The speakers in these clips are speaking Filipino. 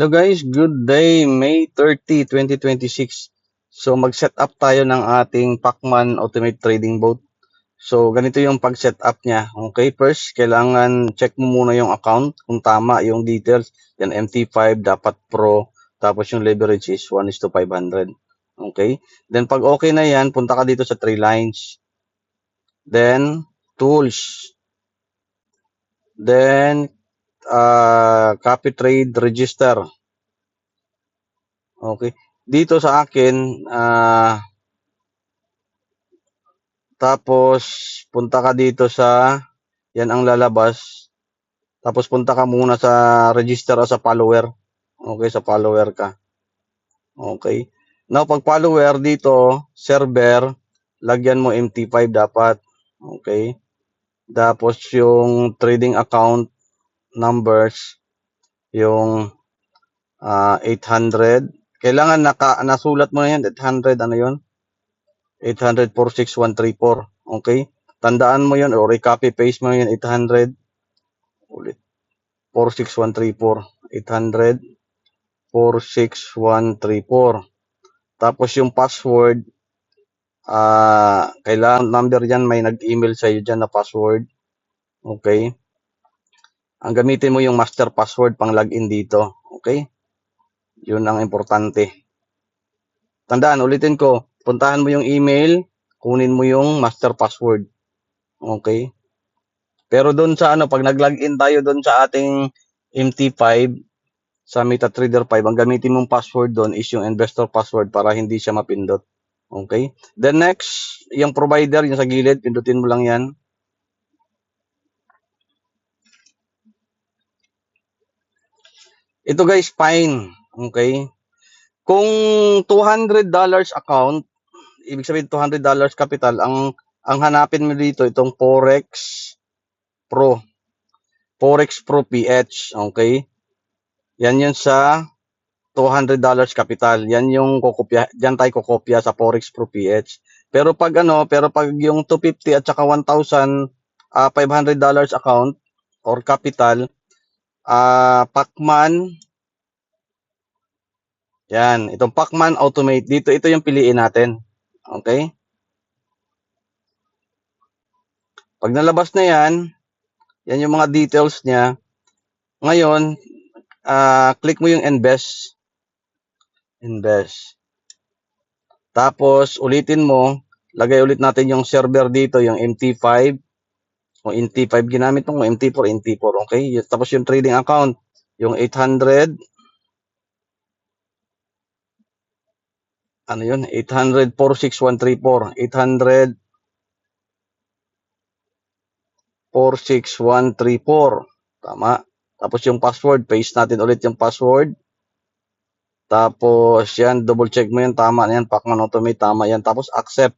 Hello guys, good day, May 30, 2026. So mag-set up tayo ng ating Pacman Automate Trading Bot. So ganito yung pag-set up niya. Okay, first kailangan check mo muna yung account kung tama yung details. Yan MT5 dapat Pro, tapos yung leverage is 1:500. Okay? Then pag okay na yan, punta ka dito sa 3 lines. Then tools. Then copy trade register. Okay. Dito sa akin, tapos punta ka dito sa, yan ang lalabas. Tapos punta ka muna sa register o sa follower. Okay, sa follower ka. Okay. Now, pag follower dito, server, lagyan mo MT5 dapat. Okay. Tapos yung trading account numbers, yung 800. Kailangan nasulat mo na yan, 800, ano yun? 800-46134. Okay? Tandaan mo yun or i-copy paste mo yun, 800 ulit 46134. 800 46134. Tapos yung password, kailangan number yan, may nag-email sa iyo dyan na password. Okay? Ang gamitin mo yung master password pang login dito. Okay? Yun ang importante. Tandaan, ulitin ko, puntahan mo yung email, kunin mo yung master password. Okay? Pero doon sa pag nag-login tayo doon sa ating MT5, sa MetaTrader 5, ang gamitin mong password doon is yung investor password para hindi siya mapindot. Okay? Then next, yung provider, yung sa gilid, pindutin mo lang yan. Ito guys, fine. Okay? Kung $200 account, ibig sabihin $200 capital, ang hanapin mo dito, itong Forex Pro. Forex Pro PH. Okay? Yan yun sa $200 capital. Yan yung kokopya, diyan tayo kokopya sa Forex Pro PH. Pero pag yung 250 at saka $1,500 account or capital, Pacman, yan, itong Pacman Automate, ito yung piliin natin. Okay? Pag nalabas na yan yung mga details niya. Ngayon, click mo yung invest. Invest. Tapos, ulitin mo, lagay ulit natin yung server dito, yung MT5. Kung MT5 ginamit mo, MT4, MT4, okay? Tapos yung trading account, yung 800, ano yun? 800 46134, 800 46134. Tama. Tapos yung password, paste natin ulit yung password. Tapos yan, double check mo yan, tama na yan, Pacman Automate, tama yan. Tapos accept.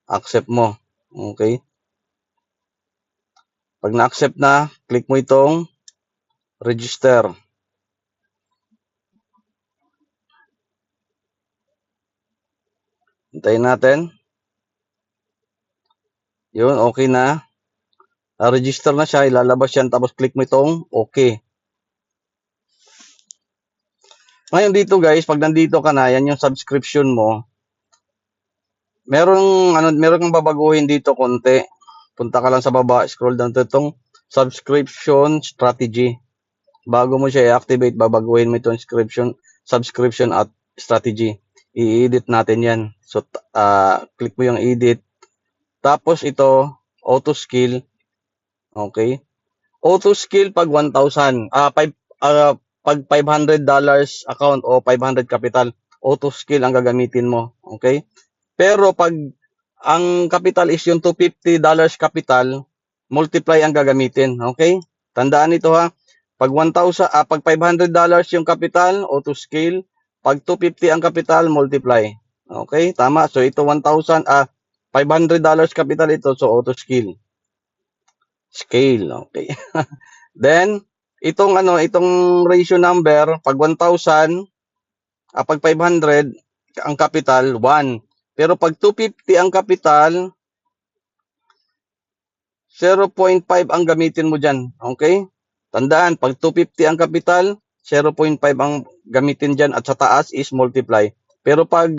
Accept mo. Okay? Pag na-accept na, click mo itong register. Hintayin natin. Yun, okay na. Register na siya, ilalabas yan, tapos click mo itong okay. Ngayon dito guys, pag nandito ka na, yan yung subscription mo. Meron kang babaguhin dito konti. Punta ka lang sa baba, scroll down to itong subscription strategy. Bago mo siya i-activate, babaguhin mo itong subscription at strategy. I-edit natin yan. So, click mo yung edit. Tapos ito, auto skill. Okay? Auto skill pag 1,000. Pag $500 account o 500 capital, auto skill ang gagamitin mo. Okay? Pero pag ang capital is yung $250 capital, multiply ang gagamitin. Okay? Tandaan ito ha. Pag pag $500 yung capital, auto skill. Pag 250 ang capital, multiply. Okay? Tama. So ito $500 capital ito, so auto skill. Scale, okay. Then itong ratio number, pag 1,000, pag 500 ang capital, 1. Pero pag 250 ang capital, 0.5 ang gamitin mo dyan. Okay? Tandaan, pag 250 ang kapital, 0.5 ang gamitin dyan at sa taas is multiply. Pero pag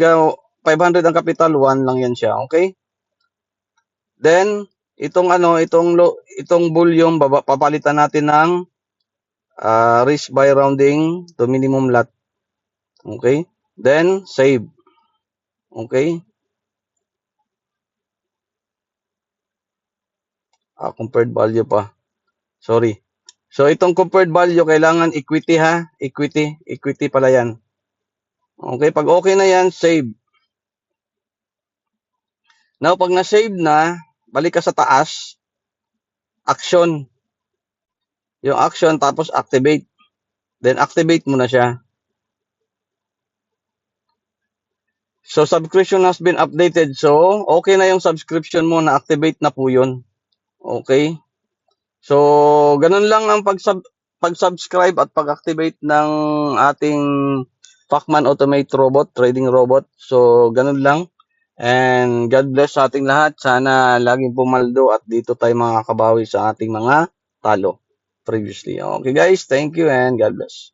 500 ang kapital, 1 lang yan siya. Okay? Then, itong volume, papalitan natin ng risk by rounding to minimum lot. Okay? Then, save. Okay? Compared value pa. Sorry. So, itong compared value, kailangan equity ha. Equity pala yan. Okay, pag okay na yan, save. Now, pag na-save na, balik ka sa taas, action. Yung action, tapos activate. Then, activate mo na siya. So, subscription has been updated. So, okay na yung subscription mo, na-activate na po yun. Okay? So, ganun lang ang pag-subscribe at pag-activate ng ating Pacman Automate Robot, trading robot. So, ganun lang. And God bless sa ating lahat. Sana laging pumaldo at dito tayo makakabawi sa ating mga talo previously. Okay guys, thank you and God bless.